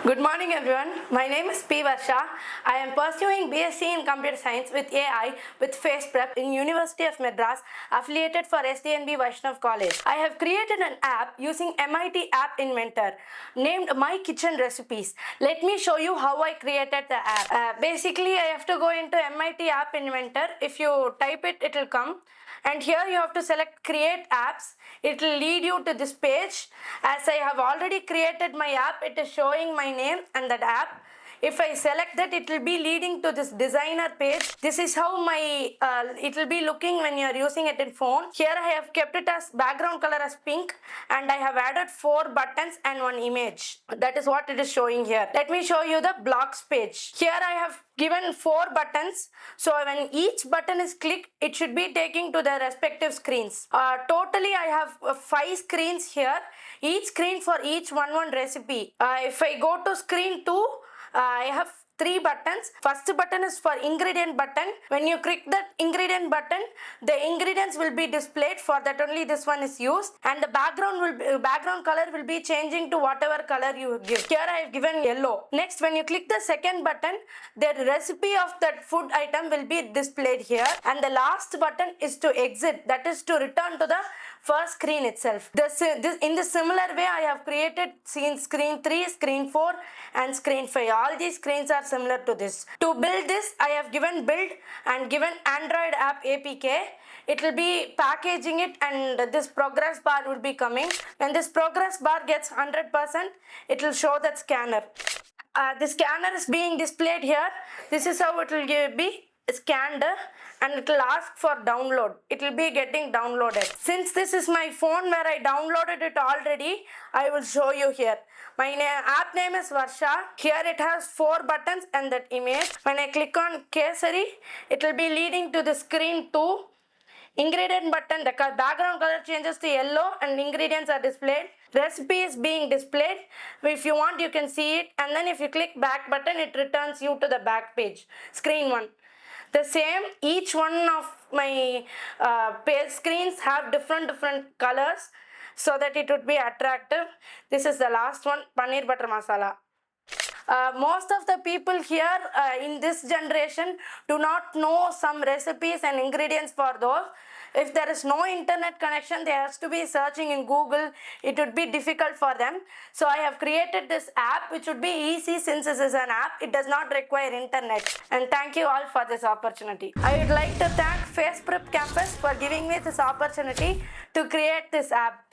Good morning everyone. My name is Varsha. I am pursuing BSc in Computer Science with AI with Face Prep in University of Madras affiliated for SDNB Vaishnav College. I have created an app using MIT App Inventor named My Kitchen Recipes. Let me show you how I created the app. Basically I have to go into MIT App Inventor. If you type it, it will come. And here you have to select create apps. It will lead you to this page. As I have already created my app, it is showing my name and that app. If I select that, it will be leading to this designer page. This is how my it will be looking when you are using it in phone. Here I have kept it as background color as pink, and I have added 4 buttons and 1 image. That is what it is showing here. Let me show you the blocks page. Here I have given 4 buttons, so when each button is clicked, it should be taking to the respective screens. Totally I have 5 screens here, each screen for each one recipe. If I go to screen 2, I have 3 buttons. First button is for ingredient button. When you click that ingredient button, the ingredients will be displayed. For that only this one is used, and the background color will be changing to whatever color you give. Here I have given yellow. Next, when you click the second button, the recipe of that food item will be displayed here, and the last button is to exit, that is to return to the first screen itself. In the similar way, I have created screen 3, screen 4 and screen 5. All these screens are similar to this. To build this, I have given build and given Android app APK. It will be packaging it, and this progress bar will be coming. When this progress bar gets 100%, it will show that scanner. The scanner is being displayed here. This is how it will be scanned, and it will ask for download. It will be getting downloaded. Since this is my phone where I downloaded it already, I will show you here. My app name is Varsha. Here it has 4 buttons and that image. When I click on Kesari, it will be leading to the screen 2. Ingredient button, the background color changes to yellow and ingredients are displayed. Recipe is being displayed. If you want, you can see it, and then if you click back button, it returns you to the back page, screen 1. The same, each one of my page screens have different colors so that it would be attractive. This is the last one, paneer butter masala. Most of the people here in this generation do not know some recipes and ingredients for those. If there is no internet connection, they have to be searching in Google. It would be difficult for them. So I have created this app which would be easy since this is an app. It does not require internet. And thank you all for this opportunity. I would like to thank Face Prep Campus for giving me this opportunity to create this app.